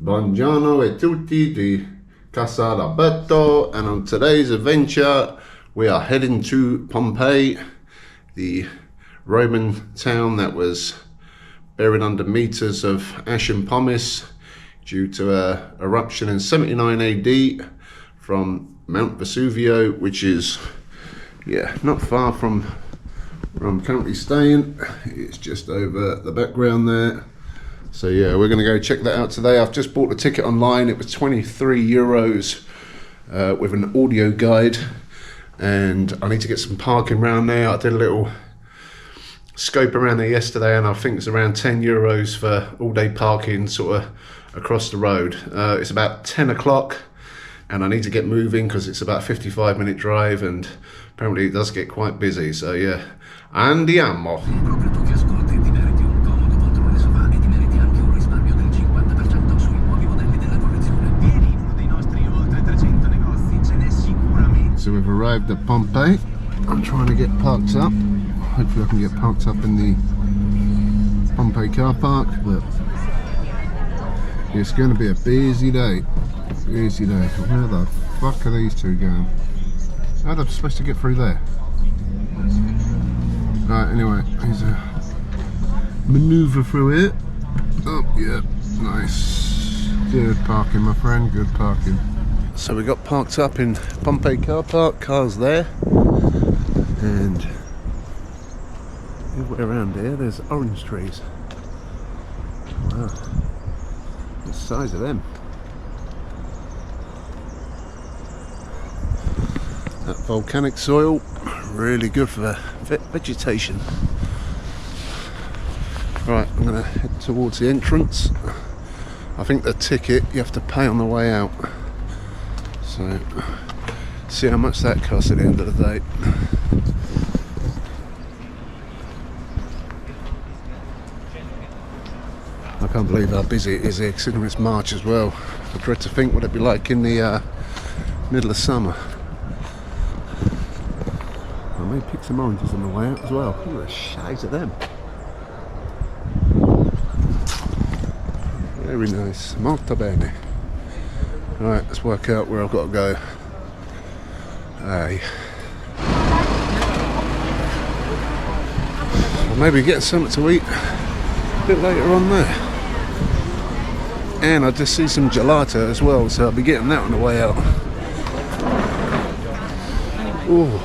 Buongiorno a tutti di Casa Roberto, and on today's adventure we are heading to Pompeii, the Roman town that was buried under meters of ash and pumice due to an eruption in 79 AD from Mount Vesuvius, which is not far from where I'm currently staying. It's just over the background there. So yeah, we're going to go check that out today. I've just bought the ticket online. It was 23 euros with an audio guide, and I need to get some parking around there. I did a little scope around there yesterday, and I think it's around 10 euros for all day parking sort of across the road. It's about 10 o'clock and I need to get moving because it's about a 55-minute drive, and apparently it does get quite busy. So yeah, andiamo. So we've arrived at Pompeii. I'm trying to get parked up. Hopefully I can get parked up in the Pompeii car park, but it's going to be a busy day. Busy day. Where the fuck are these two going? How are they supposed to get through there? Right, anyway, here's a manoeuvre through it. Oh yeah, nice. Good parking, my friend, good parking. So we got parked up in Pompeii car park, cars there, and way around here there's orange trees. Wow, the size of them. That volcanic soil, really good for vegetation. Right, I'm going to head towards the entrance. I think the ticket you have to pay on the way out. So, see how much that costs at the end of the day. I can't believe how busy it is here, considering it's March as well. I dread to think what it'd be like in the middle of summer. I may pick some oranges on the way out as well. Look at the shades of them. Very nice. Molto bene. Right, let's work out where I've got to go. I'll maybe get something to eat a bit later on there. And I just see some gelato as well, so I'll be getting that on the way out. Ooh.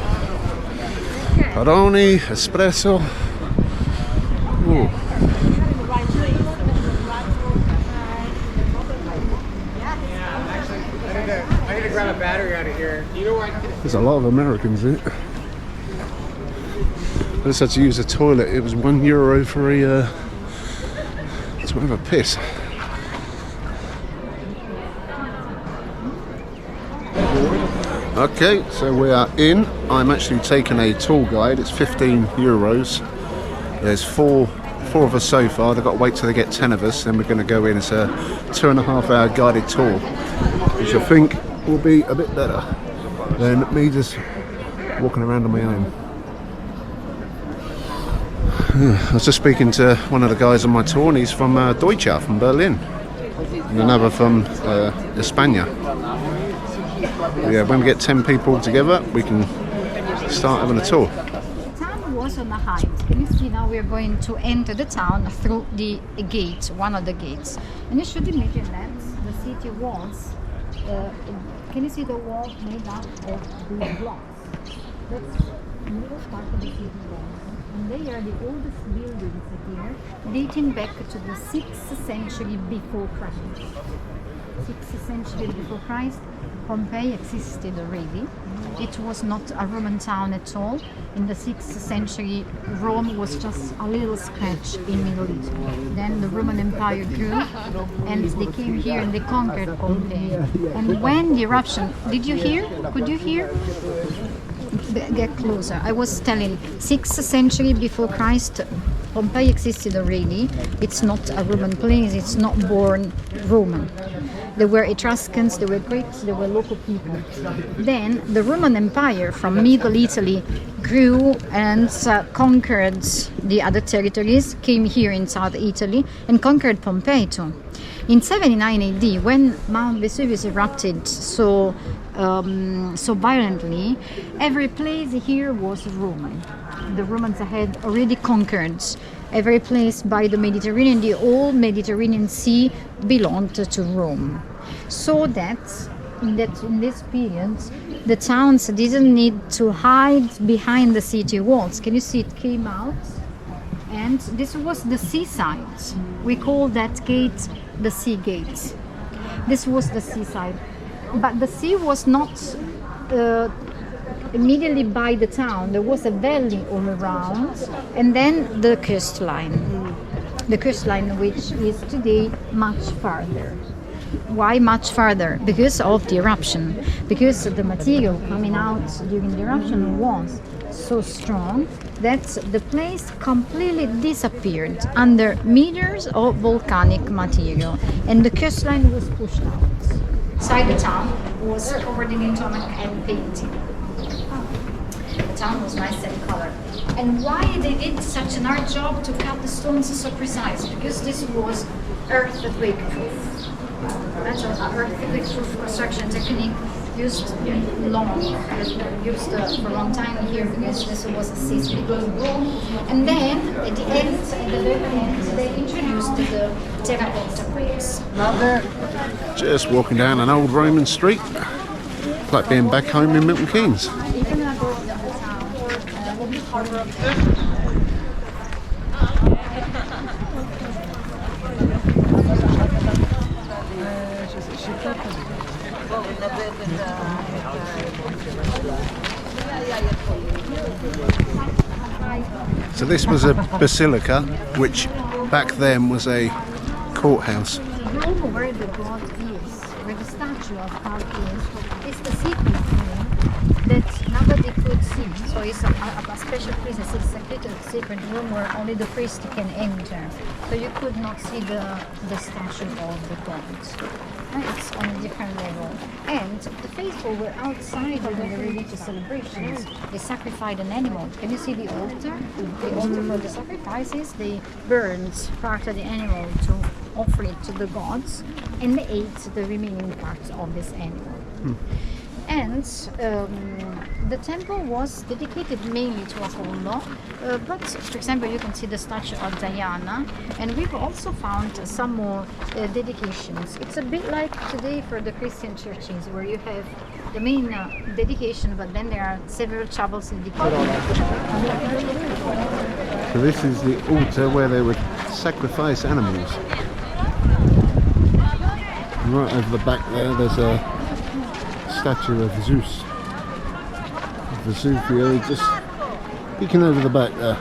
Aroni, espresso. Ooh. I need to grab a battery out of here. You know what? There's a lot of Americans in it. I just had to use a toilet. It was €1 for a to have a piss. Okay, so we are in. I'm actually taking a tour guide. It's 15 euros. There's four of us so far. They've got to wait till they get 10 of us, then we're going to go in. It's a 2.5 hour guided tour, which I think will be a bit better than me just walking around on my own. I was just speaking to one of the guys on my tour, and he's from Deutsche, from Berlin, and another from España. Yeah, when we get 10 people together, we can start having a tour. The town was on a height. Can you see now we're going to enter the town through the gate, one of the gates. And you should imagine that the city was, can you see the wall made up of these blocks? That's the middle part of the city wall. And they are the oldest buildings here, dating back to the 6th century before Christ. 6th century before Christ, Pompeii existed already. It was not a Roman town at all. In the 6th century, Rome was just a little scratch in Middle Italy. Then the Roman Empire grew, and they came here and they conquered Pompeii. And when the eruption, did you hear? Could you hear? Get closer. I was telling, 6th century before Christ, Pompeii existed already. It's not a Roman place, it's not born Roman. There were Etruscans, there were Greeks, there were local people. Then the Roman Empire from Middle Italy grew and conquered the other territories, came here in South Italy and conquered Pompeii too. In 79 AD, when Mount Vesuvius erupted so violently, every place here was Roman. The Romans had already conquered every place by the Mediterranean. The old Mediterranean Sea belonged to Rome. So that in this period, the towns didn't need to hide behind the city walls. Can you see it came out? And this was the seaside. We call that gate the sea gate. This was the seaside. But the sea was not immediately by the town. There was a valley all around, and then the coastline. The coastline, which is today much farther. Why much farther? Because of the eruption. Because the material coming out during the eruption was so strong that the place completely disappeared under meters of volcanic material, and the coastline was pushed out. Inside the town was covered in tarmac and painting. The town was nice and colored. And why they did such an hard job to cut the stones so precise? Because this was earthquake proof. That's an earthquake proof construction technique used for a long time here, because this was a seismic. And then at the very end, they introduced the terracotta bricks. Just walking down an old Roman street. It's like being back home in Milton Keynes. So this was a basilica, which back then was a courthouse. Rome, where the god is, where the statue of God is the secret room that nobody could see. So it's a special place, it's a secret room where only the priest can enter. So you could not see the statue of the god. It's on a different level. And the faithful were outside during the religious celebrations. They sacrificed an animal. Can you see the altar? The altar for the sacrifices, they burned part of the animal to offer it to the gods, and they ate the remaining parts of this animal. And the temple was dedicated mainly to Apollo, but for example you can see the statue of Diana, and we've also found some more dedications. It's a bit like today for the Christian churches, where you have the main dedication, but then there are several chapels dedicated. So this is the altar where they would sacrifice animals. Right over the back there's a statue of Zeus. Vesuvius, just peeking over the back there.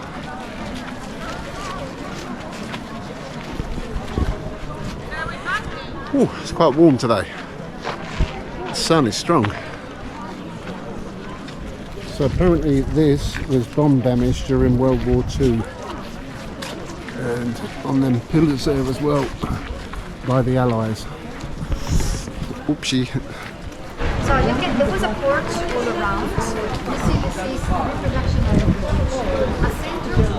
Oh, it's quite warm today. The sun is strong. So apparently this was bomb damage during World War II, and on them pillars there as well by the Allies. Oopsie. So there was a porch all around. You see, this is reproduction of the porch. A central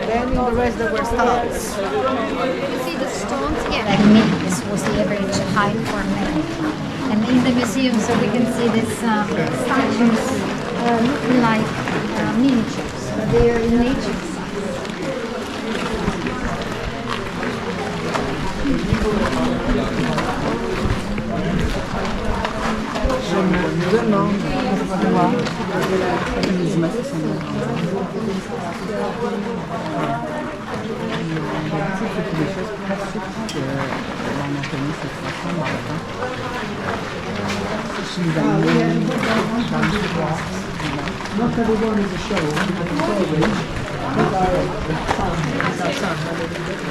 Then in the rest there were stones. You see the stones? Yeah, like me. This was the average height for men. And in the museum, so we can see these statues looking like miniatures. They are in nature size. Not everyone is a show.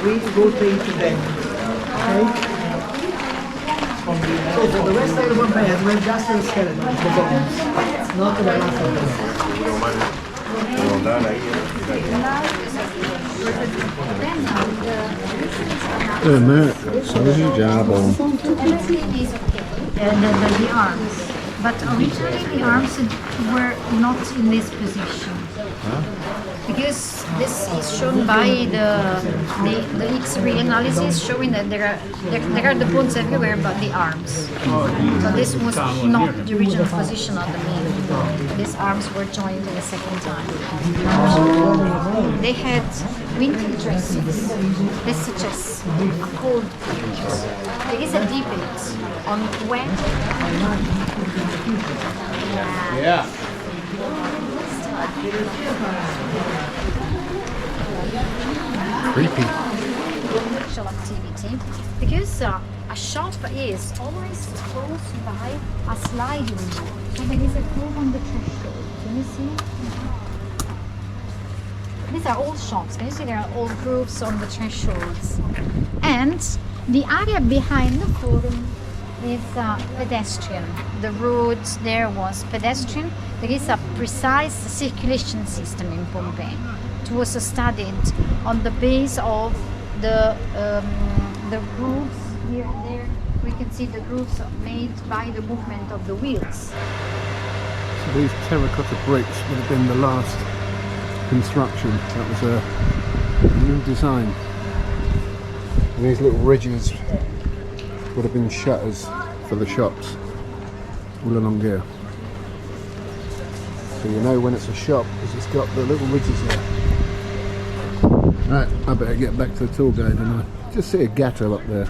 We rotate them. Okay? So for the rest of the Pompeii, we're just the skeleton, the bones, not the rest of Everything is okay. The arms. But originally the arms were not in this position. because this is shown by the X-ray analysis showing that there are the bones everywhere but the arms. So this was not the original position of the man. These arms were joined in the second time. They had winter dressings. This suggests a cold period. There is a debate on when. Yeah. Creepy. Sexual activity, because a shop is always close by a sliding door. So there is a groove on the threshold. Can you see? These are all shops. Can you see there are all grooves on the thresholds? And the area behind the forum is pedestrian. The road there was pedestrian. There is a precise circulation system in Pompeii. It was studied on the base of the grooves here and there. We can see the grooves made by the movement of the wheels. So these terracotta bricks would have been the last construction. That was a new design. And these little ridges would have been shutters for the shops all along here. So you know when it's a shop because it's got the little ridges there. Right, I better get back to the tour guide and I just see a gatto up there.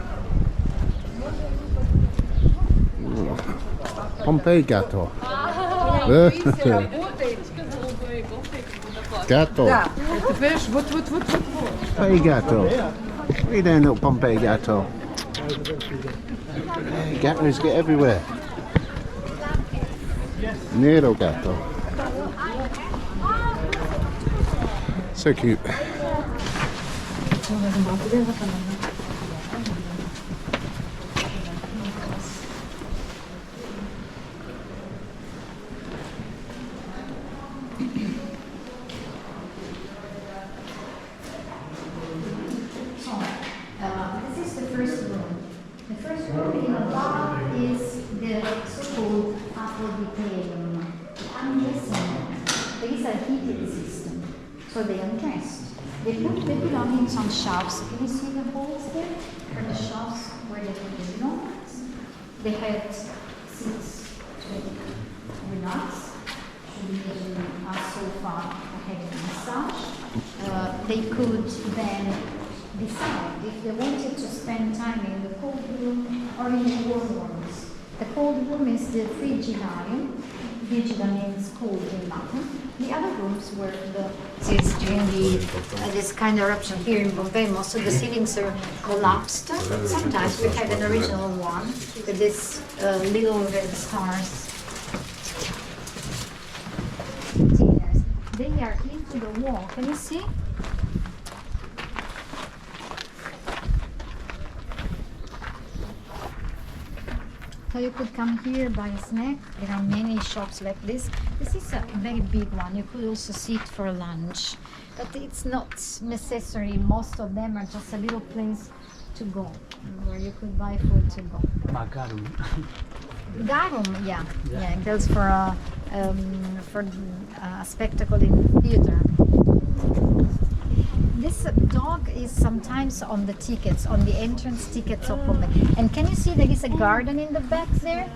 Pompeii gatto. Gatto. Pompeii gatto. We don't know Pompeii gatto. Gattos get everywhere. Nero gatto. So cute. This is the first room. The first room in the bar is the so-called apodiperium. Undressing. There is a heated system, so they undressed. They put the belongings on shelves. Can you see the holes there? For the shelves where they put the belongings. They had seats to relax, to be a sofa having a massage. They could then decide if they wanted to spend time in the cold room or in the warm rooms. The cold room is the frigidarium. Frigida means cold in Latin. The other rooms were since during this kind of eruption here in Pompeii, most of the ceilings are collapsed. Sometimes we have an original one with these little red stars. They are into the wall. Can you see? So you could come here, buy a snack. There are many shops like this. This is a very big one. You could also sit for lunch. But it's not necessary. Most of them are just a little place to go, where you could buy food to go. Garum. Garum, yeah. That's for a spectacle in theater. This dog is sometimes on the tickets, on the entrance tickets of Pompeii. And can you see there is a garden in the back there?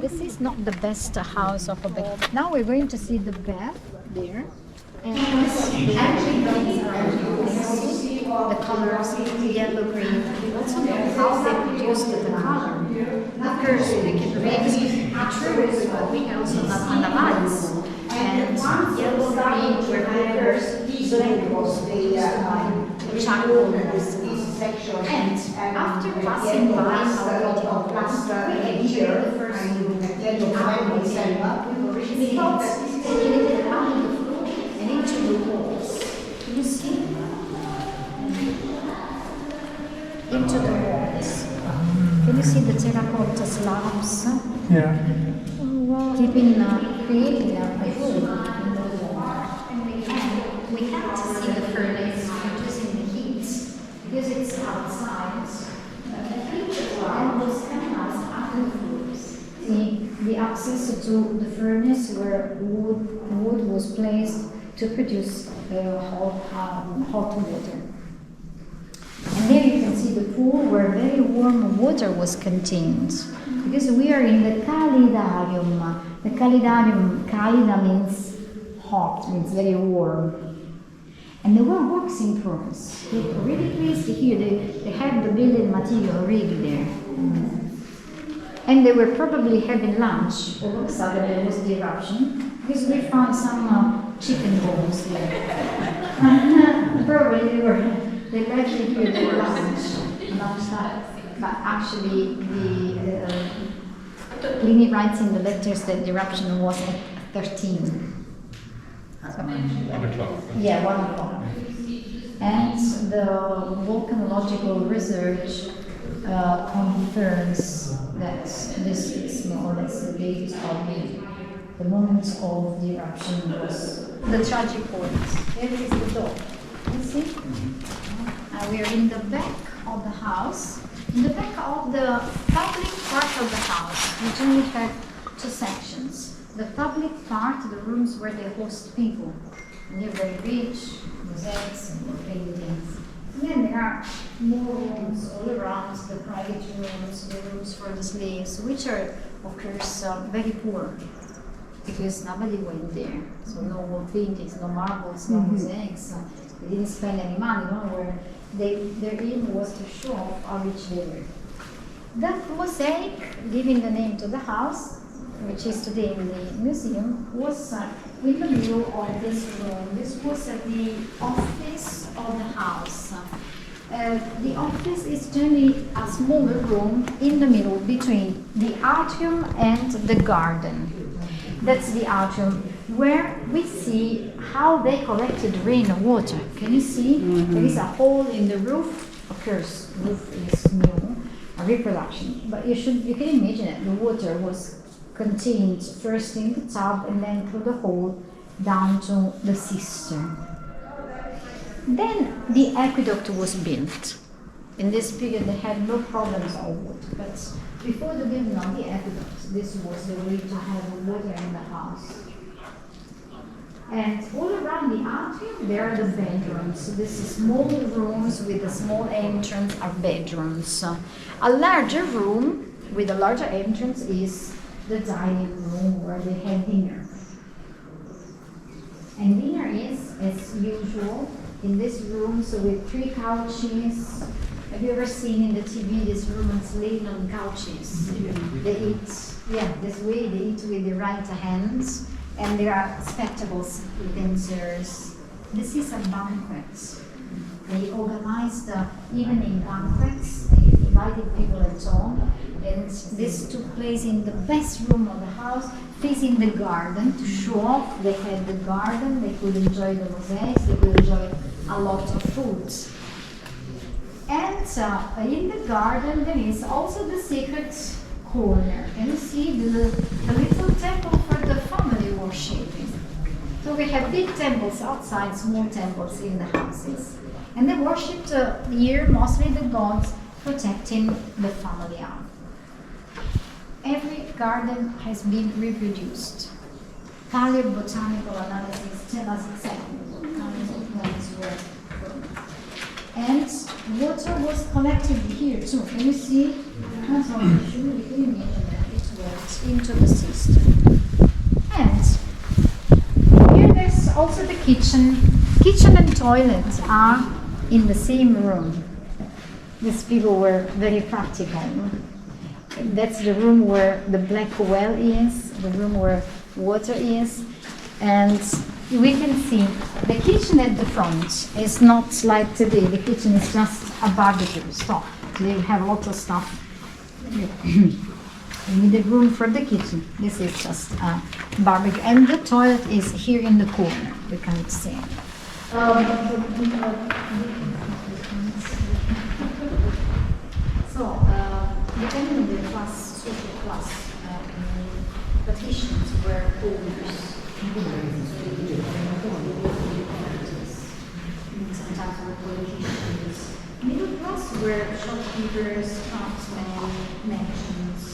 This is not the best house of Pompeii. Now we're going to see the bath there. And the colors, yellow, green. We also know how they produced the color. Of course, we can read truths, but we can also analyze. And yellow, green were colors. Black was the charcoal. And after passing by our plaster here, the first and into the walls. Can you see? Into the walls. Can you see the terracotta slabs? Yeah. Creating a room in the wall. We can't see the furnace producing the heat because it's outside. The heat was analyzed afterwards. The access to the furnace where wood was placed to produce hot water. And there you can see the pool where very warm water was contained. Because we are in the calidarium. The calidarium, calida means hot, means very warm. And there were works in progress. They were really pleased to hear they had the building material already there. And they were probably having lunch. All of a sudden there was the eruption, because we found some chicken bones there. Probably they left it here for lunchtime. But actually Pliny writes in the letters that the eruption was at 13. So, 1 o'clock. yeah, 1 o'clock. And the volcanological research confirms that this is more or less the date of the moment of the eruption was the tragic point. There is the door. You see? We are in the back of the house. In the back of the public part of the house, we generally have two sections. The public part, the rooms where they host people. And they're very rich, mosaics and paintings. And then there are more rooms all around, the private rooms, the rooms for the slaves, which are, of course, very poor. Because nobody went there. So no wall paintings, no marbles, no mosaics. They didn't spend any money, where their aim was to show off how rich they were. That mosaic, giving the name to the house, which is today in the museum, was in the middle of this room. This was the office of the house. The office is generally a smaller room in the middle between the atrium and the garden. That's the atrium, where we see how they collected rainwater. Can you see? There is a hole in the roof. Of course, roof is new, a reproduction. But you can imagine it. The water was contained first in the tub and then through the hole down to the cistern. Then the aqueduct was built. In this period they had no problems of water, but before the building of the aqueduct, this was the way to have water in the house. And all around the atrium there are the bedrooms. So this is small rooms with a small entrance are bedrooms. A larger room with a larger entrance is the dining room where they had dinner. And dinner is, as usual, in this room, so with 3 couches. Have you ever seen in the TV these Romans laying on couches? They eat, this way they eat with the right hands, and there are spectacles, utensils. This is a banquet. They organized evening banquets. They invited people and so on. And this took place in the best room of the house, facing the garden to show off. They had the garden, they could enjoy the mosaics, they could enjoy a lot of foods. And in the garden there is also the sacred corner. Can you see the little temple for the family worshiping? So we have big temples outside, small temples in the houses. And they worshipped here mostly the gods protecting the family out. Every garden has been reproduced. Paleobotanical analysis tell us exactly what kinds of plants were grown. And water was collected here too. Can you see? That's what you should really imagine that it went into the cistern. And here there's also the kitchen. Kitchen and toilet are in the same room. These people were very practical. That's the room where the black well is, the room where water is, and we can see the kitchen at the front is not like today. The kitchen is just a barbecue stop. They have lots of stuff. We need a room for the kitchen. This is just a barbecue, and the toilet is here in the corner. We can't see. Depending on the class, social class, patricians were owners. Sometimes were politicians. Middle class were shopkeepers, craftsmen, merchants.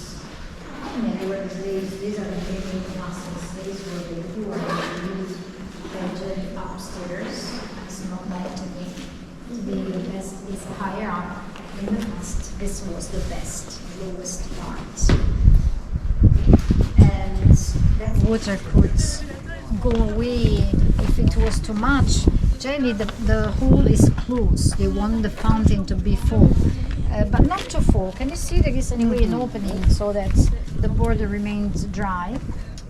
And then there were the slaves. These are the middle classes. These were the poor. the upstairs. It's not meant to be the best. It's higher up in the past. This was the best, lowest part. And that water could go away if it was too much. Generally, the hole is closed. They want the fountain to be full, but not too full. Can you see there is anyway an opening so that the border remains dry?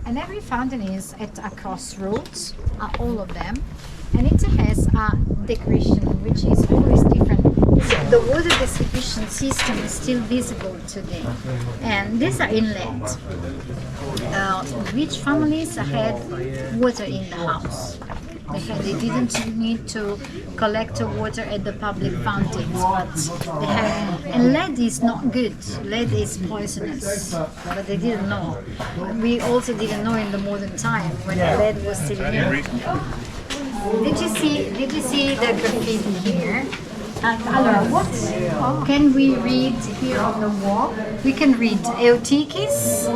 And every fountain is at a crossroads, all of them, and it has a decoration which is always different. So the water distribution system is still visible today, and these are inlet. Rich families had water in the house. They didn't need to collect the water at the public fountains, but they had. And lead is not good. Lead is poisonous, but they didn't know. We also didn't know in the modern time when lead was still here. Did you see the graffiti here? Allora, what can we read here on the wall? We can read Eutichis,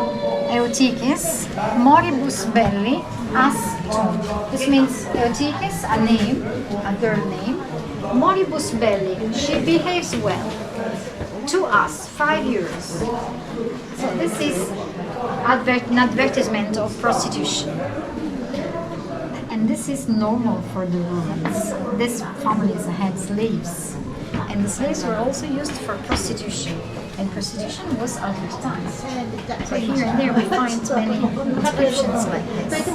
moribus belli, as tum. This means Eutichis, a name, a girl name. Moribus belli, she behaves well. To us, 5 years. So this is an advertisement of prostitution. And this is normal for the Romans. These families had slaves. And the slaves were also used for prostitution. And prostitution was advertised. So here and there we find many inscriptions like this.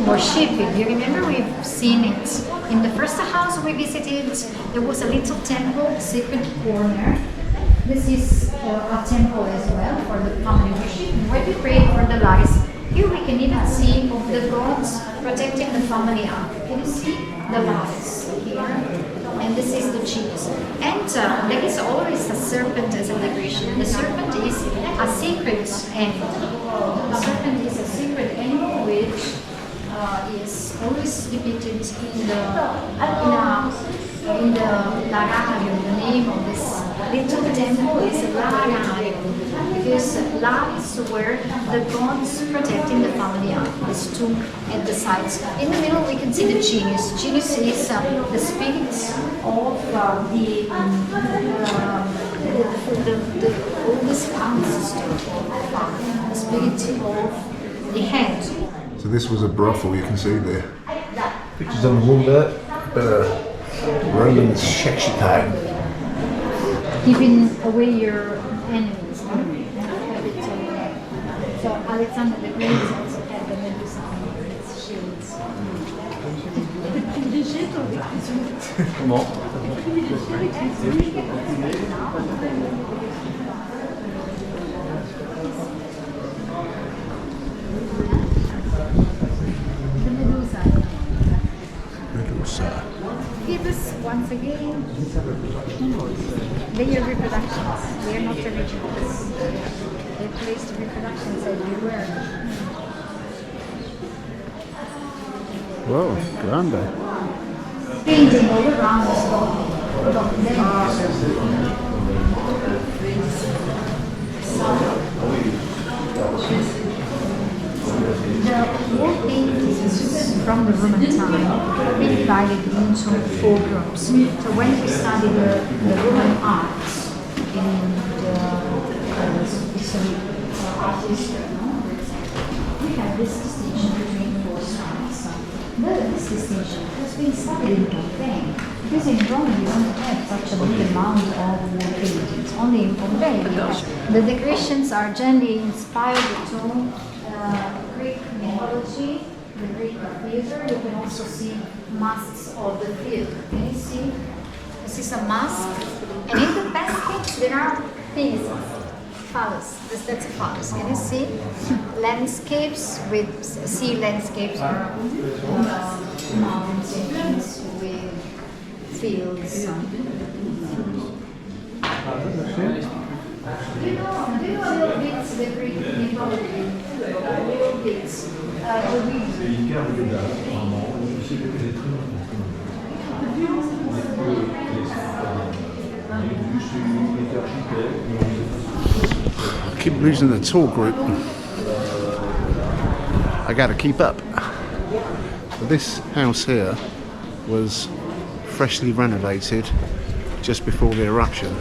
Or shipping. You remember we've seen it in the first house we visited. There was a little temple, sacred corner. This is a temple as well for the family worship. Where we pray for the lives. Here we can even see the gods protecting the family ark. Can you see the lives here? And this is the cheese. And there is always a serpent as a decoration. The serpent is a sacred animal. The serpent is a sacred animal which is always depicted in the lararium. The name of this little temple is lararium because La is where the gods protecting the family are. This tomb at the sides. In the middle we can see the genius. Genius is the spirit of the oldest ancestor, the spirit of the head. So this was a brothel, you can see there. Pictures on the wall there. Roman sexy time. Giving away your enemies. So Alexander the Great also had the Medusa on its shields. The Medusa. Give us once again. They are reproductions. They are not originals. They placed reproductions everywhere. Whoa, grande. Painting all around us. The wall paintings from the Roman time we divided into 4 groups. So when we study the Roman art in the history art history, no? We have this distinction between four styles. This distinction has been studied in Pompeii, because in Rome you don't have such a big amount of wall paintings. Only in Pompeii, the decorations are generally inspired to Greek mythology, the Greek theater. You can also see masks of the theater. Can you see? This is a mask, and in the baskets there are penises. Phallus. That's a phallus. Can you see? Landscapes with sea landscapes are mountains with fields. Do you know a little bit the Greek mythology? A little bit. I keep losing the tour group. I gotta keep up. This house here was freshly renovated just before the eruption,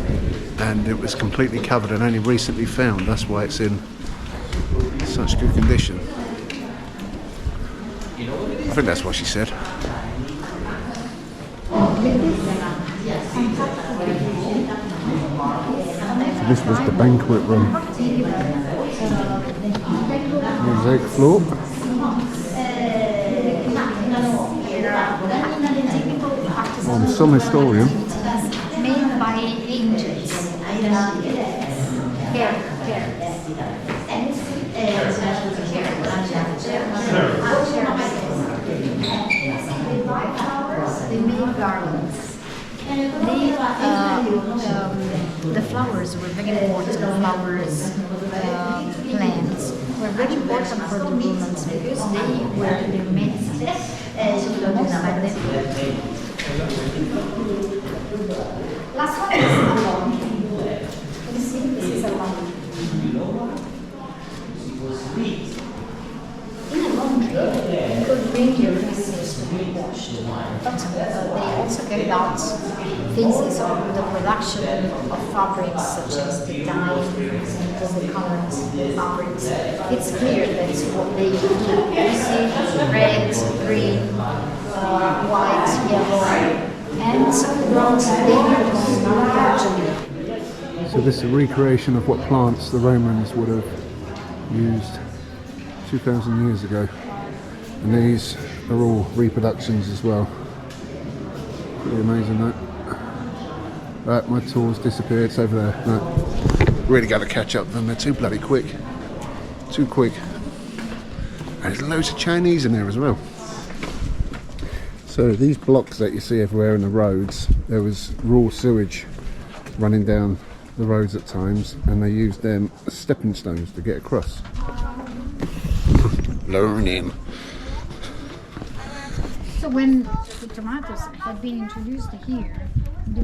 and it was completely covered and only recently found. That's why it's in such good condition. I think that's what she said. This was the banquet room. Mosaic floor. I'm some historian. Made by angels. They made garlands. The flowers were very important. Flowers, plants were very important for the Romans because they were the medicine. Last one is a lawn. Can you see? This is a lawn. In a laundry, you could bring your dresses to be washed, but they also carried out phases of the production of fabrics such as the dye and the colored fabrics. It's clear that's what they do. You see red, green, white, yellow, and bronze. They use gradually. So this is a recreation of what plants the Romans would have used 2,000 years ago, and these are all reproductions as well. Pretty amazing, that. Right, my tour's disappeared. It's over there. Right. Really got to catch up with them. They're too bloody quick. Too quick. And there's loads of Chinese in there as well. So these blocks that you see everywhere in the roads, there was raw sewage running down the roads at times, and they used them as stepping stones to get across. Learning. So when the tomatoes had been introduced here,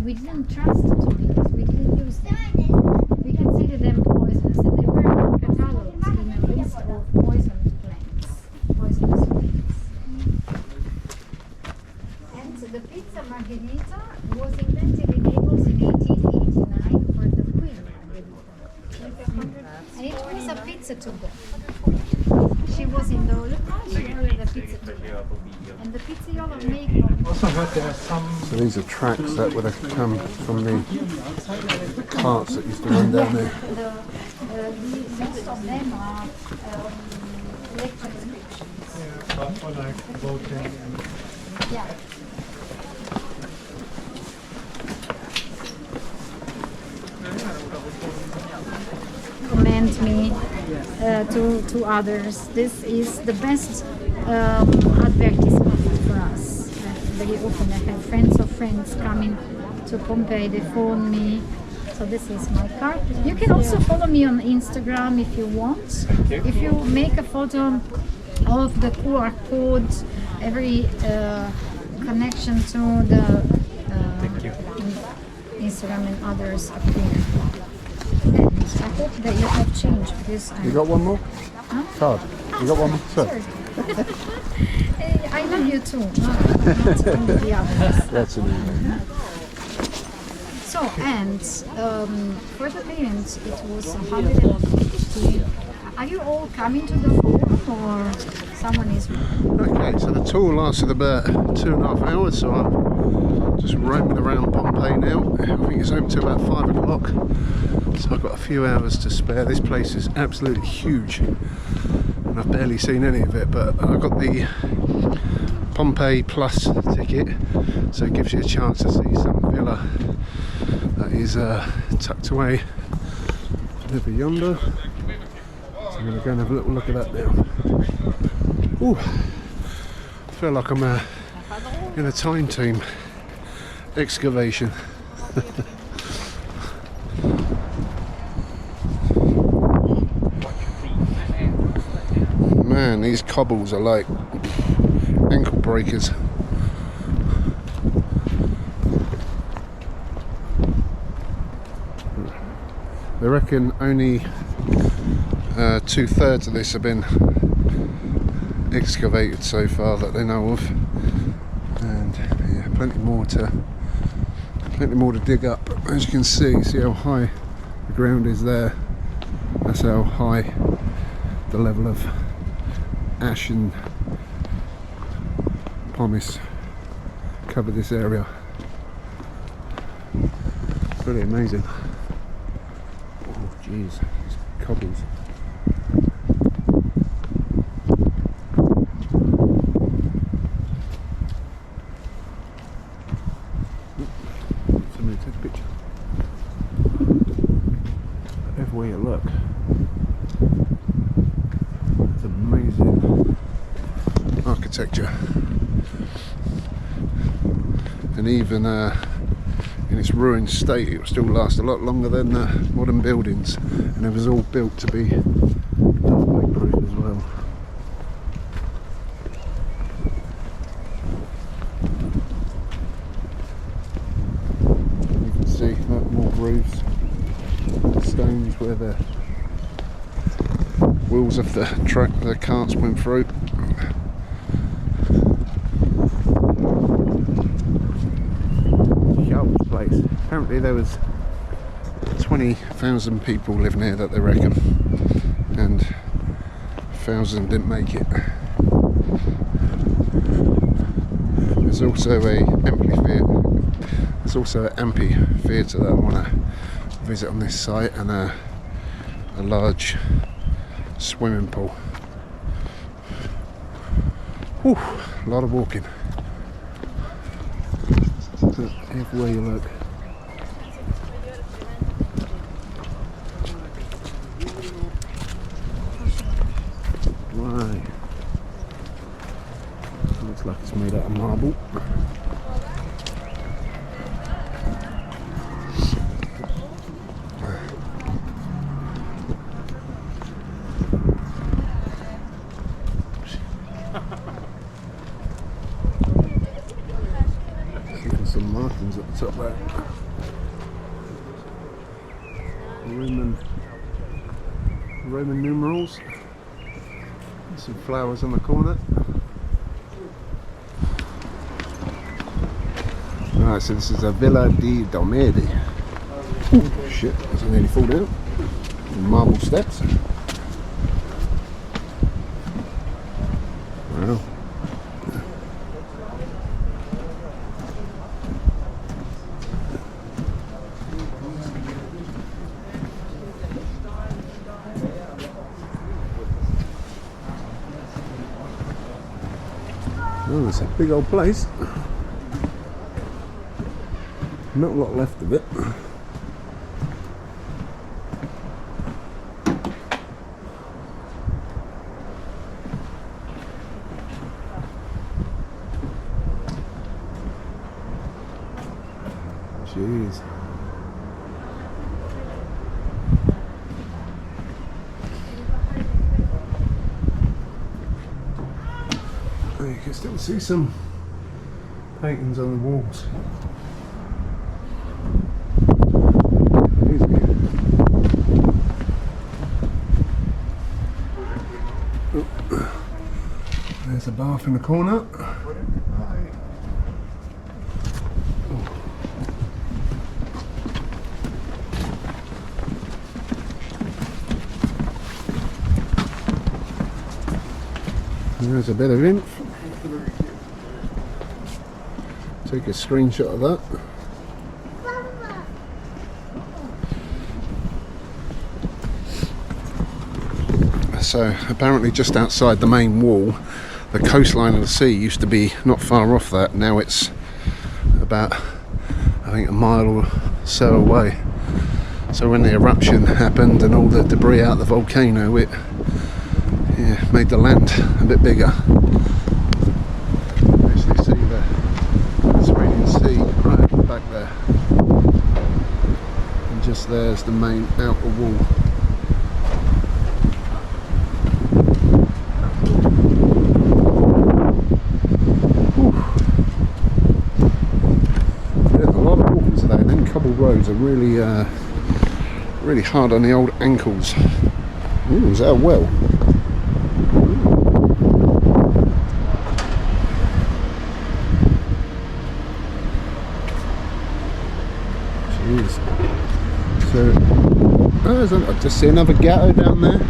we didn't trust the tomatoes. We didn't use them. We considered them poisonous, and they were catalogued in a list of poisoned plants, poisonous plants. And the pizza margherita was invented in Naples in 1889 for the Queen Margherita. And it was a pizza to go. She was in the pizza to go. And the pizzaiolo made Also heard there are some. So these are tracks that would have come from the carts that used to run down there. Most of them are lecture descriptions. For like voting and. Yeah. Commend me to others. This is the best advertisement for us. Very often I have friends of friends coming to Pompeii. They phone me. So this is my card. You can also follow me on Instagram if you want. If you make a photo of the QR code, every connection to the Instagram and others appear. And I hope that you have changed because You got one more? Huh? Card. You got one more? Sure. I love you too. Not only the others. That's amazing. So, and for the payments, it was 150. Are you all coming to the forum or someone is? Okay, so the tour lasted about 2.5 hours, so I'm just roaming around Pompeii now. I think it's open till about 5 o'clock, so I've got a few hours to spare. This place is absolutely huge, and I've barely seen any of it, but I got the Pompeii Plus ticket, so it gives you a chance to see some villa that is tucked away over yonder. So I'm going to go and have a little look at that now. Ooh, I feel like I'm in a time team excavation. Man, these cobbles are like ankle breakers. They reckon only 2/3 of this have been excavated so far that they know of, and yeah, plenty more to dig up. As you can see how high the ground is there. That's how high the level of ash and pumice cover this area. Really amazing. Oh jeez, these cobbles. Somebody take a picture. Everywhere you look, it's amazing architecture, and even in its ruined state it will still last a lot longer than modern buildings, and it was all built to be earthquake proof as well. You can see more roofs, stones where the wheels of the carts went through. Place. Apparently there was 20,000 people living here that they reckon, and 1,000 didn't make it. There's also an amphitheatre that I want to visit on this site, and a large swimming pool. Whew, a lot of walking. Everywhere you look. Right. Looks like it's made out of marble. Some markings at the top there. Roman numerals. And some flowers on the corner. Alright, so this is a Villa di Dalmedi. Oh shit, that's nearly fall down. Marble steps. Wow. Oh, it's a big old place. Not a lot left of it. Jeez. You can still see some paintings on the walls. Oh. There's a bath in the corner. There's a bit of info. Take a screenshot of that. So apparently just outside the main wall, the coastline of the sea used to be not far off that. Now it's about, I think, a mile or so away. So when the eruption happened and all the debris out of the volcano, it made the land a bit bigger. You actually see the Mediterranean Sea right at the back there. And just there's the main outer wall. Cobbled roads are really really hard on the old ankles. Ooh, is that a well? Jeez. So I just see another ghetto down there.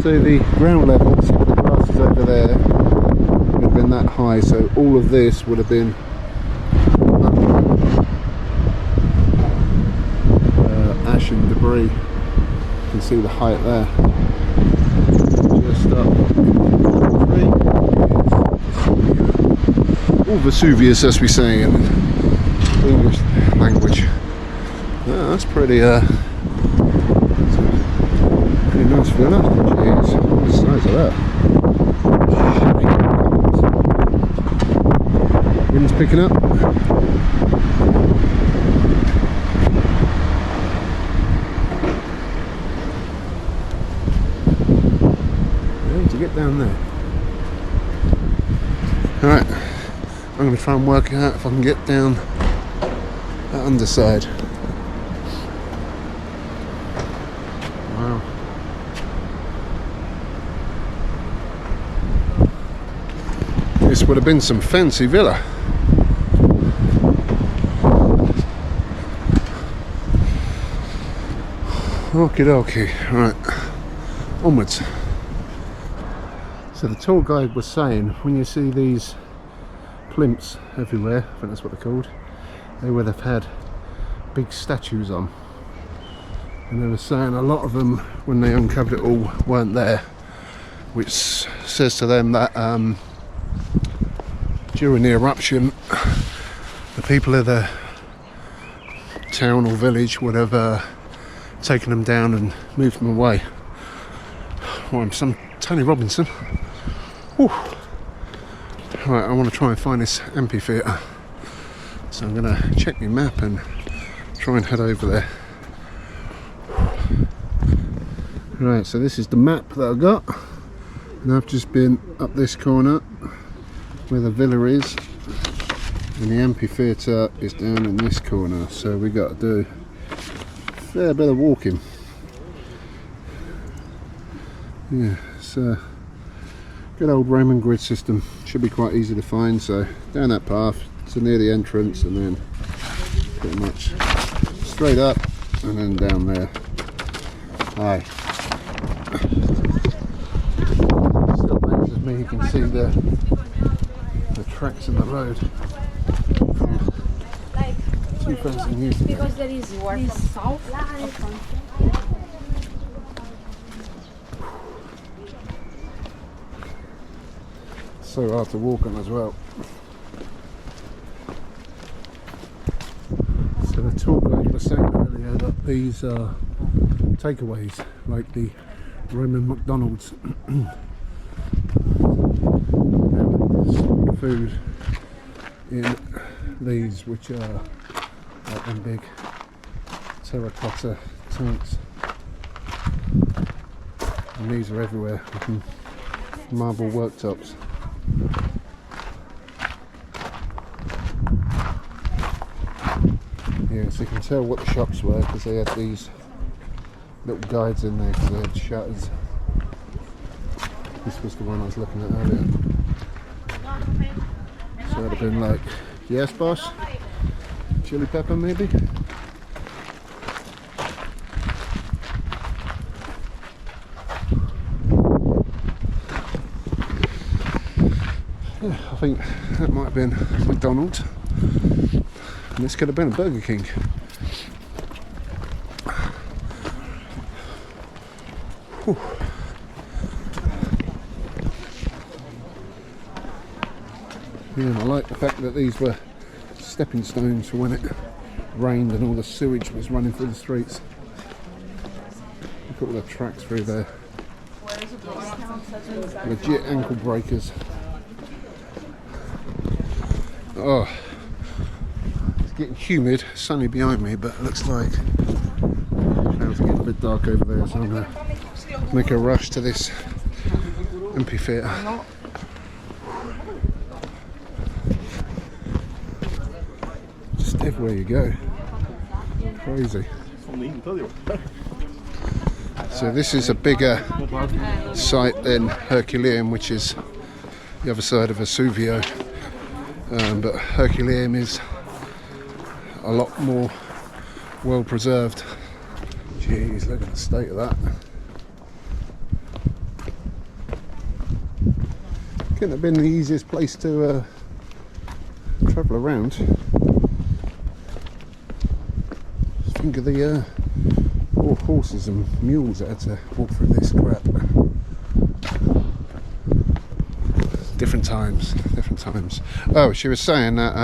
So the ground level, see the grass is over there, would have been that high, so all of this would have been ash and debris. You can see the height there. Just up all Vesuvius, as we say in the English language. Yeah, that's pretty nice villa. Jeez, what the size of that? Wind's picking up. Get down there. Alright, I'm going to try and work out if I can get down that underside. Wow. This would have been some fancy villa. Okie dokie, right, onwards. So the tour guide was saying, when you see these plinths everywhere, I think that's what they're called, they would have had big statues on. And they were saying a lot of them, when they uncovered it all, weren't there. Which says to them that during the eruption, the people of the town or village would have taken them down and moved them away. Well, I'm some Tony Robinson. Whew. Right, I want to try and find this amphitheatre, so I'm going to check my map and try and head over there. Right, so this is the map that I got, and I've just been up this corner where the villa is, and the amphitheatre is down in this corner, so we got to do a fair bit of walking. Yeah, so good old Roman grid system, should be quite easy to find. So down that path to near the entrance, and then pretty much straight up and then down there. Aye. Still amazes me, you can see the tracks in the road from 2,000 years ago. Because there is war from south of country. So hard to walk on as well. So the tour guide was saying earlier that these are takeaways, like the Roman McDonald's. Stored food in these, which are like them big terracotta tanks, and these are everywhere, marble worktops. Yeah, so you can tell what the shops were because they had these little guides in there because they had shutters. This was the one I was looking at earlier. So it would have been like, yes boss, chili pepper maybe? think that might have been McDonald's. And this could have been a Burger King. Whew. Yeah, I like the fact that these were stepping stones for when it rained and all the sewage was running through the streets. Look at all the tracks through there. Legit ankle breakers. Oh, it's getting humid, sunny behind me, but it looks like clouds are getting a bit dark over there, so I'm going to make a rush to this amphitheatre. Just everywhere you go. Crazy. So this is a bigger site than Herculaneum, which is the other side of Vesuvio. But Herculaneum is a lot more well preserved. Jeez, look at the state of that. Couldn't have been the easiest place to travel around. Just think of the all horses and mules that had to walk through this crap. Different times. Oh, she was saying that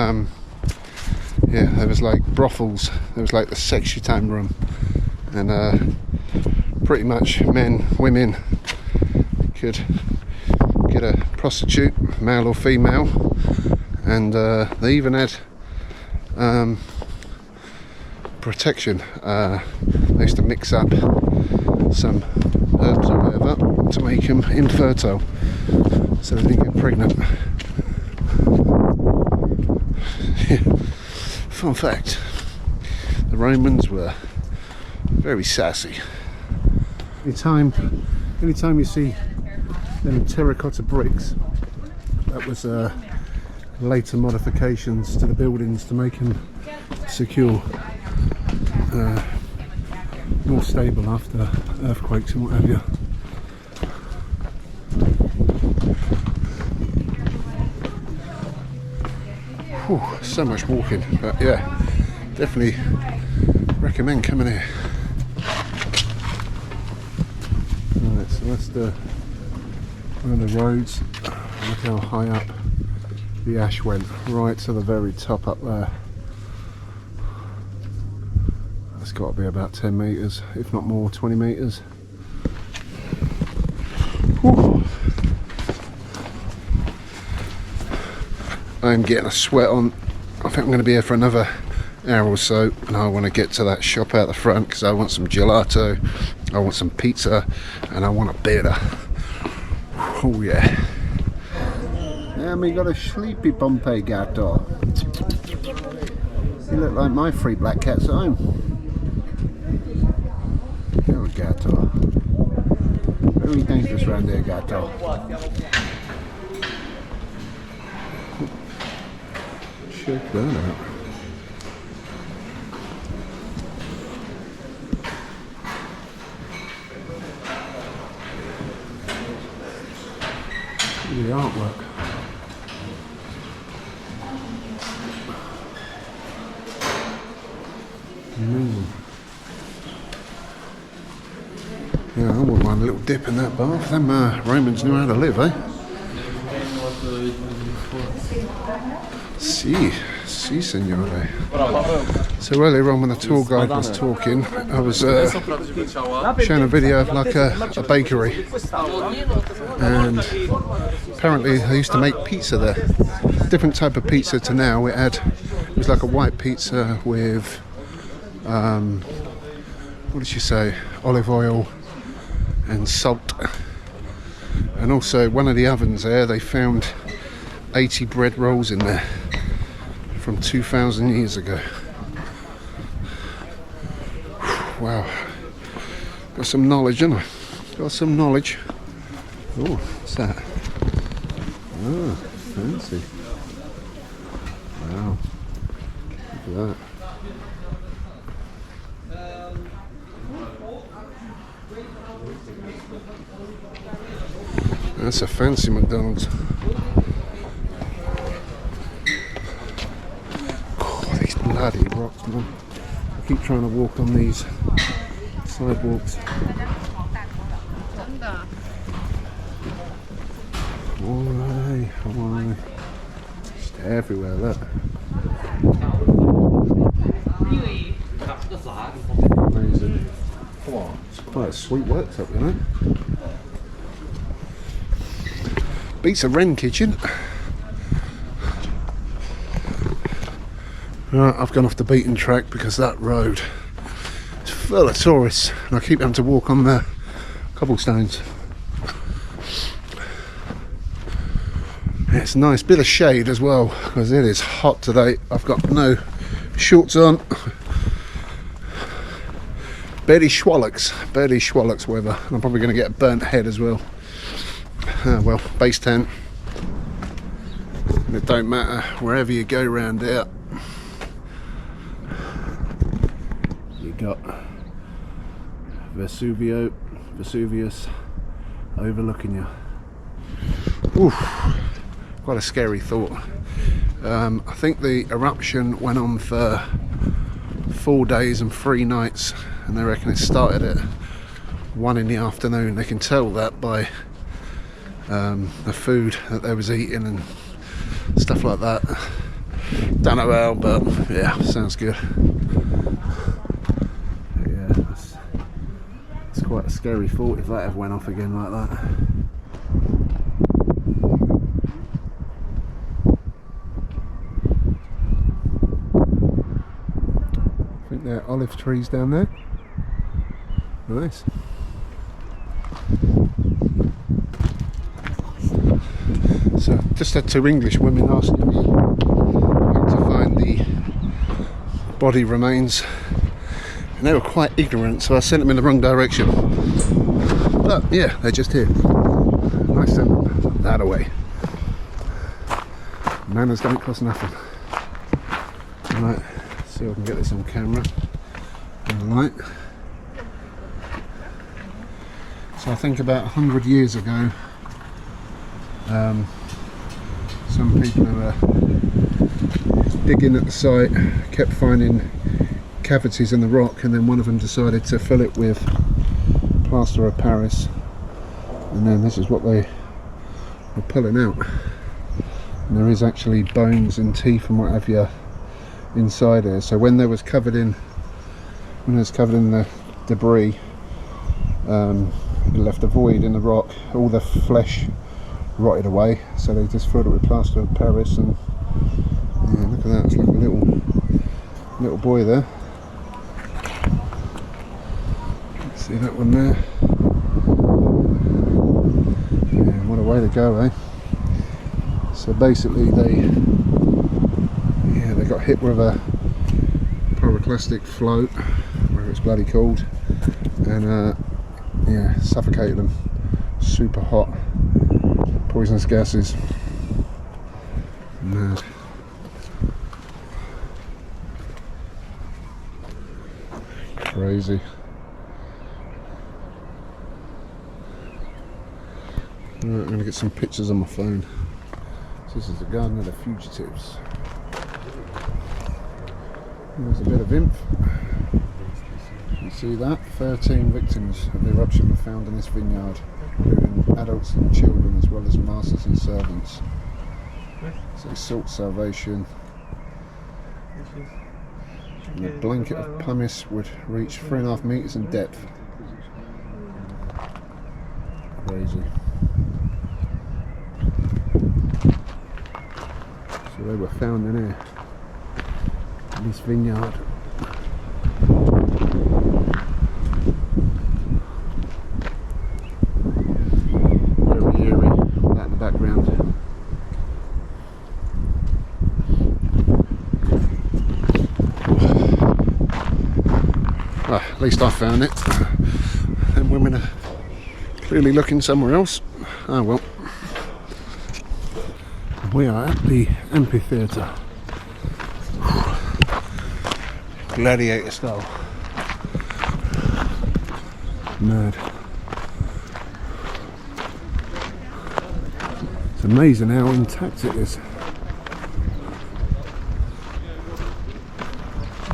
yeah, there was like brothels, there was like the sexy time room, and pretty much men, women could get a prostitute, male or female, and they even had protection. They used to mix up some herbs or whatever to make them infertile, so they didn't get pregnant. Fun fact, the Romans were very sassy. Anytime you see them terracotta bricks, that was later modifications to the buildings to make them secure, more stable after earthquakes and what have you. Whew, so much walking, but yeah, definitely recommend coming here. Right, so that's one of the roads. Look how high up the ash went, right to the very top up there. That's got to be about 10 metres, if not more, 20 metres. Whew. I'm getting a sweat on. I think I'm going to be here for another hour or so, and I want to get to that shop out the front because I want some gelato, I want some pizza, and I want a beer. Oh yeah. And we got a sleepy Pompeii gatto. You look like my three black cats at home. Oh, gatto. Very dangerous around there, gatto. Check that out. Look at the artwork. Amazing. Yeah, I wouldn't mind a little dip in that bath. Them Romans knew how to live, eh? Si, signore. So earlier on when the tour guide was talking, I was showing a video of like a bakery, and apparently they used to make pizza there. Different type of pizza to now. It was like a white pizza with what did she say? Olive oil and salt. And also one of the ovens there, they found 80 bread rolls in there from 2,000 years ago. Wow, got some knowledge, haven't I? Got some knowledge. Oh, what's that? Oh, fancy. Wow, look at that. That's a fancy McDonald's. bloody rocks, man. I keep trying to walk on these sidewalks. Alright, alright. Just everywhere, look. Amazing. It's quite a sweet worktop, you know. Beats a Wren kitchen. Right, I've gone off the beaten track because that road is full of tourists and I keep having to walk on the cobblestones. It's a nice bit of shade as well because it is hot today. I've got no shorts on. Barely Schwallocks weather. I'm probably going to get a burnt head as well. Well, base tent. And it don't matter wherever you go round here. You got Vesuvius overlooking you. Oof, quite a scary thought. I think the eruption went on for 4 days and 3 nights, and they reckon it started at 1 in the afternoon. They can tell that by the food that they was eating and stuff like that. Don't know how, but yeah, sounds good. Yeah, it's quite a scary thought if that ever went off again like that. I think there are olive trees down there. Nice. So just had 2 English women asking me how to find the body remains, and they were quite ignorant, so I sent them in the wrong direction. But yeah, they're just here. I sent them that away. Manners don't cost nothing. Right, see if I can get this on camera and the light. So I think about 100 years ago, some people who were digging at the site kept finding cavities in the rock, and then one of them decided to fill it with plaster of Paris, and then this is what they were pulling out. And there is actually bones and teeth and what have you inside here. So when it was covered in the debris, it left a void in the rock. All the flesh rotted away, so they just filled it with plaster of Paris. And yeah, look at that, it's like a little boy there. See that one there? Yeah, what a way to go, eh? So basically they got hit with a pyroclastic float, where it's bloody cold, and yeah, suffocated them. Super hot, poisonous gases. Mad. Crazy. Right, I'm going to get some pictures on my phone. So this is the Garden of the Fugitives. There's a bit of inf. You see that? 13 victims of the eruption were found in this vineyard, including adults and children as well as masters and servants. So it sought salvation. And the blanket of pumice would reach 3.5 meters in depth. Crazy. So they were found in here, in this vineyard. Very eerie, that in the background. Well, at least I found it. Them women are clearly looking somewhere else. Oh well. We are at the amphitheatre. Gladiator style. Mad. It's amazing how intact it is.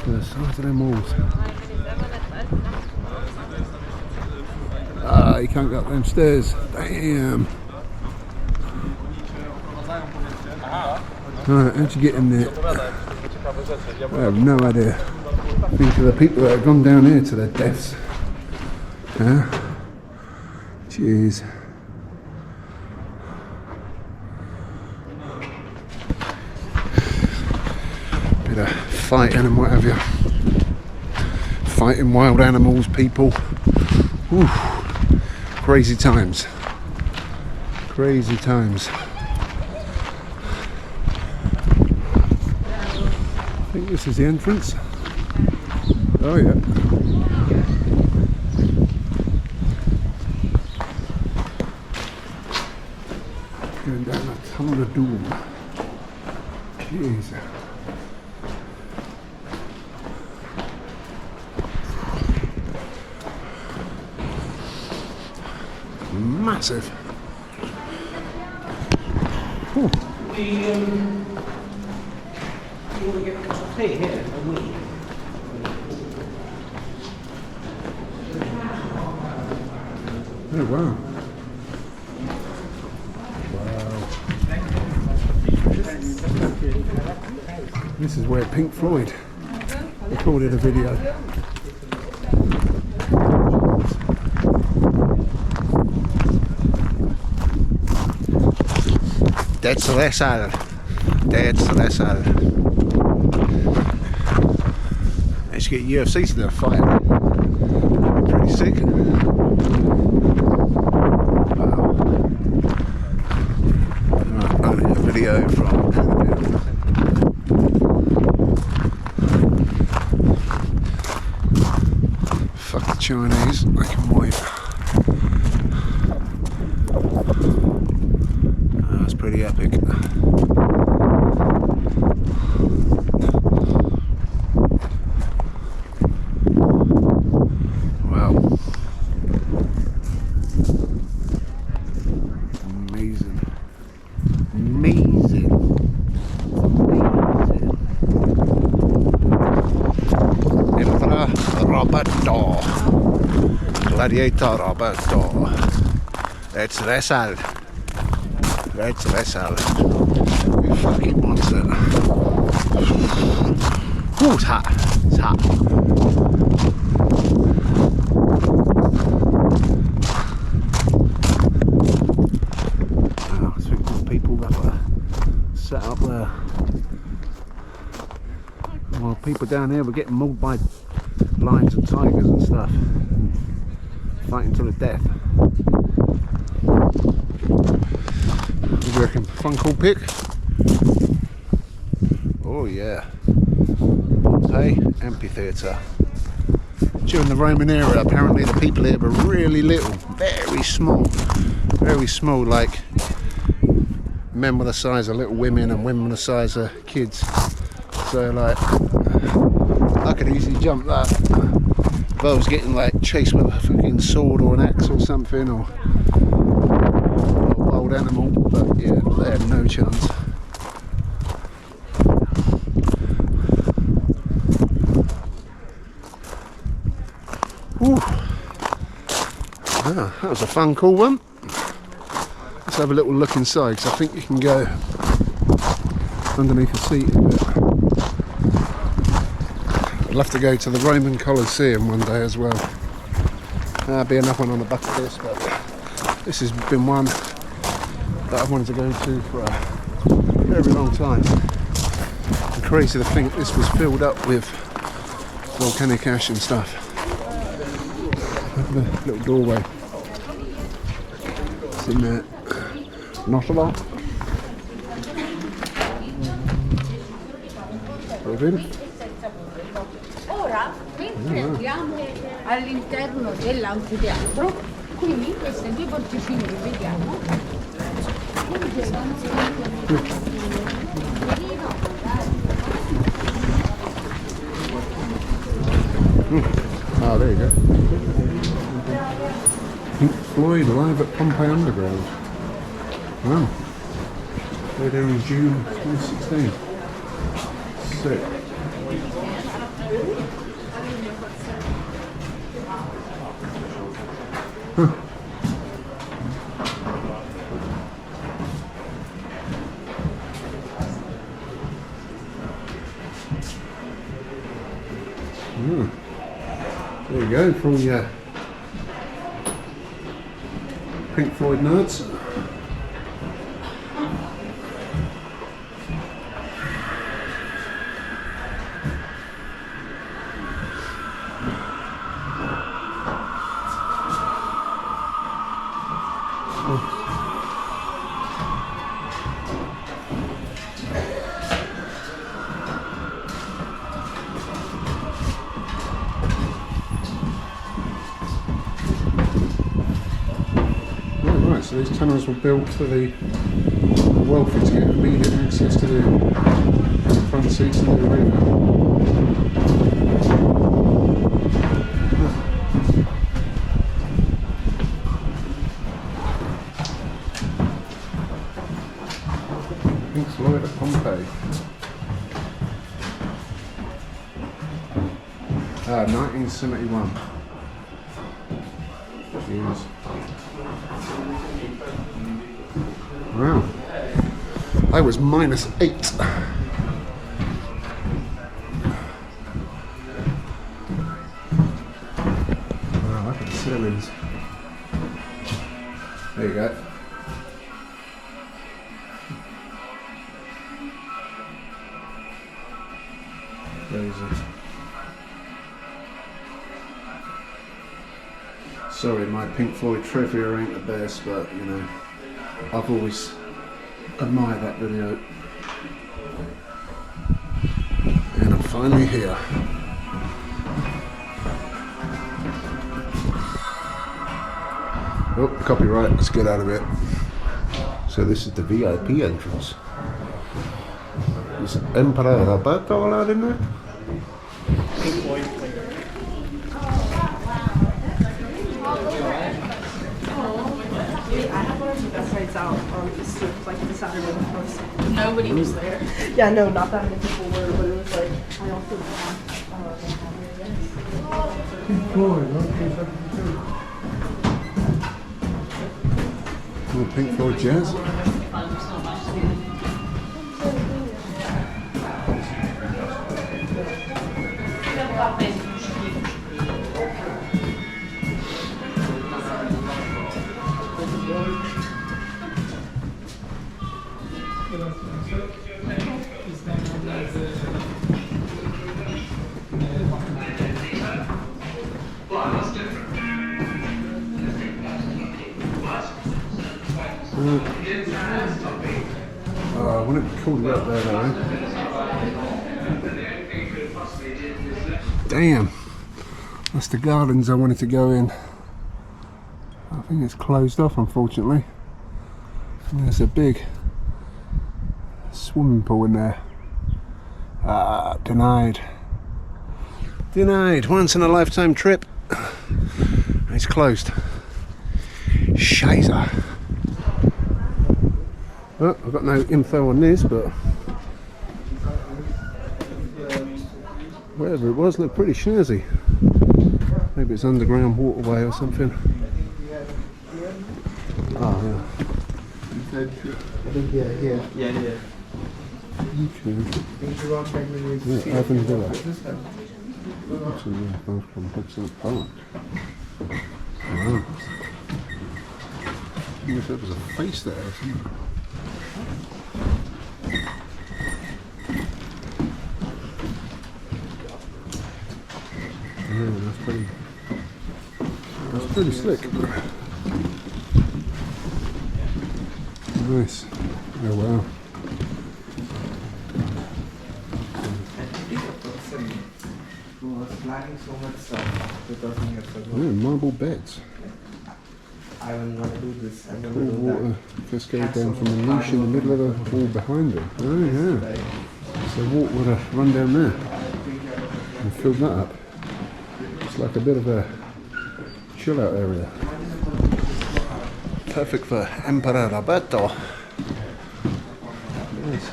The size of them walls. Ah, you can't go up them stairs. Damn. Alright, how'd you get in there? I have no idea. Think of the people that have gone down here to their deaths. Huh? Jeez. Bit of fighting and what have you. Fighting wild animals, people. Ooh. Crazy times. Crazy times. I think this is the entrance. Oh yeah. Going down a tunnel of doom. Jeez. Massive. Ooh. You want to get a cup of tea here? A wee. Oh wow. Wow. This is where Pink Floyd recorded a video. That's the sal. That's the sal. Let's get UFC to the fight. That'd be pretty sick. Wow. Right, a video from fuck the Chinese, I can wait. That's pretty epic. Wow. Amazing. Amazing. Emperor Roberto. Gladiator Roberto. Let's wrestle. Let's wrestle. You fucking monster. Ooh, it's hot. It's hot. Oh, I think there's people that were set up there. Well, people down here were getting mauled by lions and tigers and stuff. Fighting to the death. What do you reckon? Fun cool pic? Oh yeah. Pompeii amphitheatre. During the Roman era, apparently the people here were really little, very small, like men were the size of little women and women the size of kids. So like, I could easily jump that if I was getting like chased with a fucking sword or an axe or something, or a wild animal, but yeah, they had no chance. Ooh. Ah, that was a fun cool one. Let's have a little look inside, because I think you can go underneath the seat a bit. I'd love to go to the Roman Colosseum one day as well. That'd be another one on the bucket list, but this has been one that I've wanted to go to for a very long time. And crazy to think this was filled up with volcanic ash and stuff. The little doorway. It's in there. Not a lot. Ora mentre andiamo all'interno dell'anfiteatro, qui queste due porticine che vediamo Oh, there you go. Pink Floyd live at Pompeii Underground. Wow. They're there in June 2016. Sick. There you go, for all your Pink Floyd nerds. So these tunnels were built for the wealthy to get immediate access to the front seats of the arena. Pink Floyd at Pompeii. 1971. Jeez. Wow, I was -8. Wow, look at the ceilings. There you go. Crazy. Sorry, my Pink Floyd trivia ain't the best, but you know, I've always admired that video. And I'm finally here. Oh, copyright, let's get out of it. So this is the VIP entrance. Is Emperor Roberto allowed in there? Out on just like the Saturday before. Nobody was there. Yeah, no, not that many people were, but it was like I also Pink Floyd jazz. I wouldn't call it up there though. Damn, that's the gardens I wanted to go in. I think it's closed off, unfortunately. And there's a big swimming pool in there. Denied. Denied. Once in a lifetime trip. It's closed. Scheiße. Well, I've got no info on this, but whatever it was looked pretty snazzy. Maybe it's underground waterway or something. Oh yeah. Yeah. YouTube. Yeah, Evan Villa. Actually, both from Hudson Park. Wow. I wonder if there was a face there or something. Yeah, that's pretty slick. Nice. Oh wow. Yeah, marble beds. I'm gonna do this. I'm gonna Cool do water that. fresco down from a niche in the middle of the wall behind it. Oh yeah. So water would have run down there and filled that up. It's like a bit of a chill out area. Perfect for Emperor Roberto. Nice.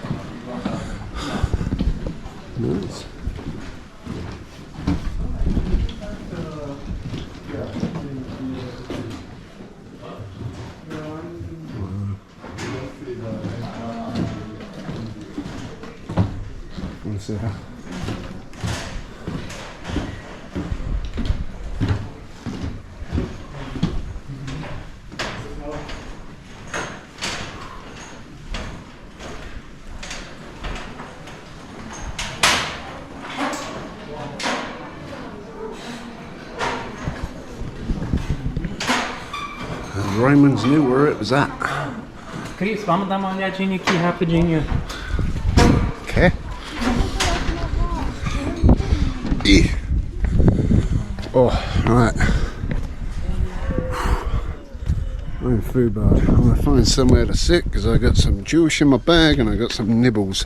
Nice. here. The Romans knew where it was at. Chris, vamos dar uma olhadinha aqui rapidinho. Okay. Oh, right. I'm in food bad. I'm going to find somewhere to sit because I got some juice in my bag and I got some nibbles.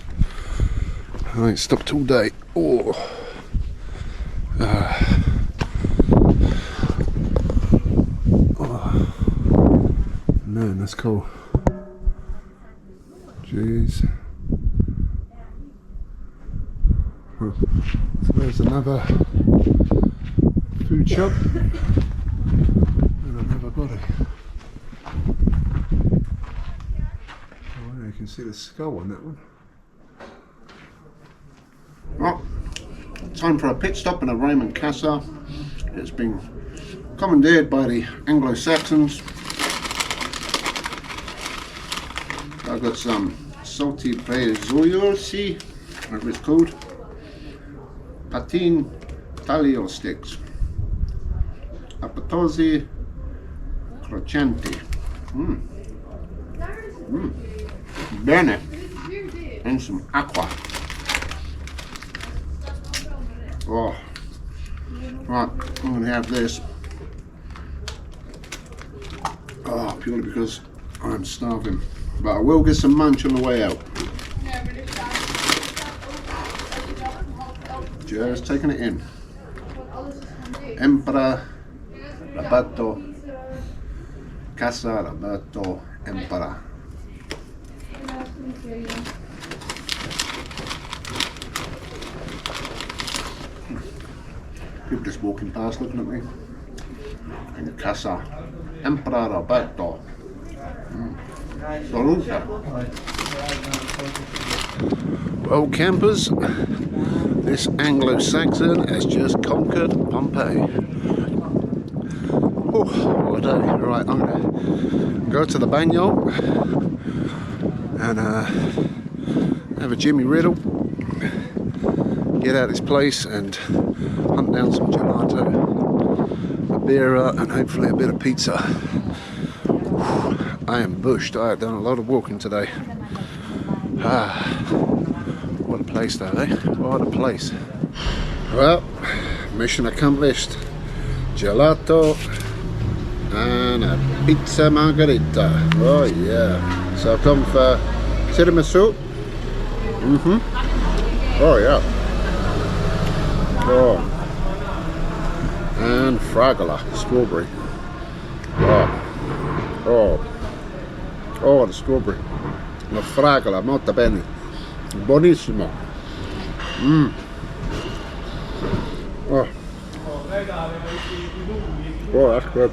I ain't stopped all day. Oh. Man, that's cool. Jeez. So there's another food shop and another body. Oh, you can see the skull on that one. Well, time for a pit stop in a Roman casa. It's been commandeered by the Anglo-Saxons. I've got some salty Vesuvius, whatever it's called. Patine taglio sticks. Apatosi croccanti. Bene. And some aqua. Oh. Right, I'm going to have this. Oh, purely because I'm starving. But I will get some munch on the way out. Just taking it in. Emperor Roberto Casa Roberto Emperor. People just walking past looking at me. And Casa Emperor Roberto. Well, campers, this Anglo-Saxon has just conquered Pompeii. Oh, what a day. Right, I'm going to go to the bagno and have a Jimmy Riddle, get out of this place and hunt down some gelato, a beer and hopefully a bit of pizza. I am bushed. I have done a lot of walking today. What a place though, eh? What a place. Well, mission accomplished. Gelato and a pizza margherita. Oh yeah. So I've come for tiramisu. Oh yeah. Oh. And fragola, strawberry. Oh, the strawberry. La fragola, molto bene. Buonissimo. Oh, that's good.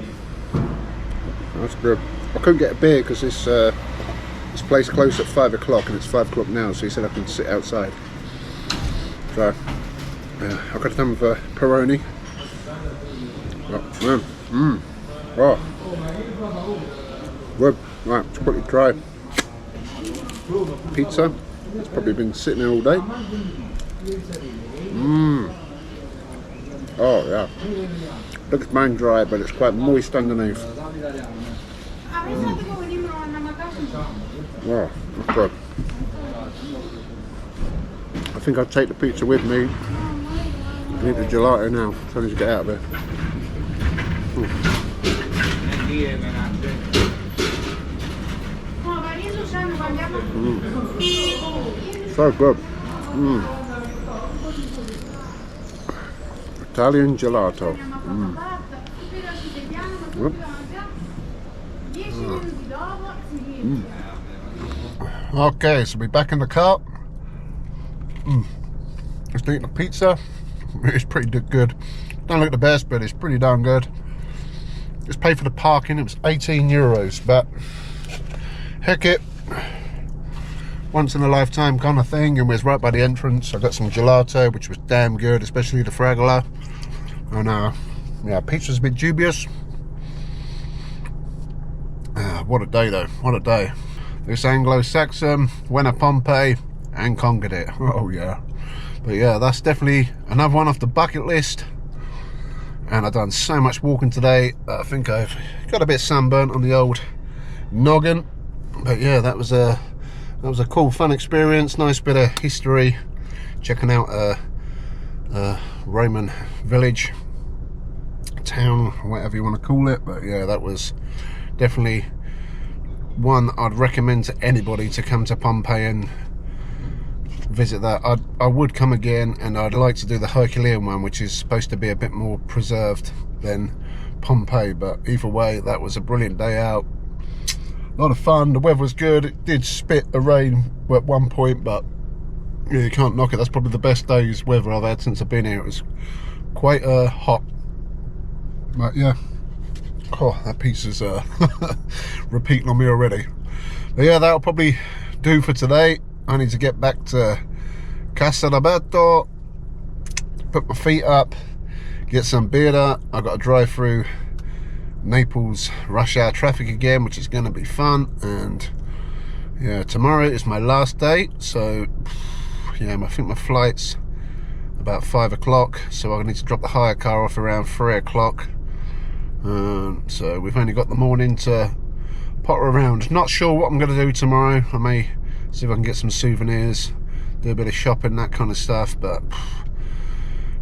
That's good. I couldn't get a beer because this place closed at 5 o'clock and it's 5 o'clock now, so he said I can sit outside. So, I got some for Peroni. Oh, good. Right, let's quickly try pizza. It's probably been sitting there all day. Oh yeah. Looks bang dry, but it's quite moist underneath. Wow, that's good. I think I'll take the pizza with me. I need the gelato now, so I need to get out of there. So good. Italian gelato. Okay, so we're back in the car. Just eating a pizza. It's pretty good. Don't look the best, but it's pretty darn good. Just paid for the parking. It was €18, but heck it. once in a lifetime kind of thing, and we was right by the entrance. I got some gelato, which was damn good, especially the fragola. And yeah, pizza's a bit dubious. What a day though, what a day. This Anglo-Saxon went to Pompeii and conquered it. Oh yeah. But yeah, that's definitely another one off the bucket list. And I've done so much walking today, I think I've got a bit sunburnt on the old noggin. But yeah, that was a cool, fun experience. Nice bit of history, checking out a Roman village, town, whatever you want to call it. But yeah, that was definitely one I'd recommend to anybody to come to Pompeii and visit that. I would come again, and I'd like to do the Herculean one, which is supposed to be a bit more preserved than Pompeii. But either way, that was a brilliant day out. A lot of fun. The weather was good. It did spit a rain at one point, but yeah, you can't knock it. That's probably the best day's weather I've had since I've been here. It was quite hot. But yeah, oh, that pizza's repeating on me already. But yeah, that'll probably do for today. I need to get back to Castellabetto, put my feet up, get some beer. I've got to drive through Naples rush hour traffic again, which is going to be fun. And yeah, tomorrow is my last day, so yeah, I think my flight's about 5 o'clock, so I need to drop the hire car off around 3 o'clock. So we've only got the morning to potter around. Not sure what I'm going to do tomorrow. I may see if I can get some souvenirs, do a bit of shopping, that kind of stuff, but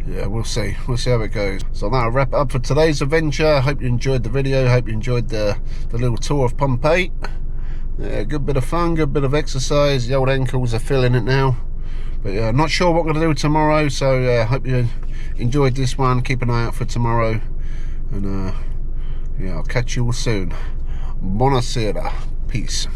yeah, we'll see how it goes. So that'll wrap it up for today's adventure. Hope you enjoyed the video, hope you enjoyed the little tour of Pompeii. Yeah, good bit of fun, good bit of exercise. The old ankles are feeling it now. But yeah, not sure what I'm going to do tomorrow, so hope you enjoyed this one. Keep an eye out for tomorrow, and yeah, I'll catch you all soon. Buonasera, peace.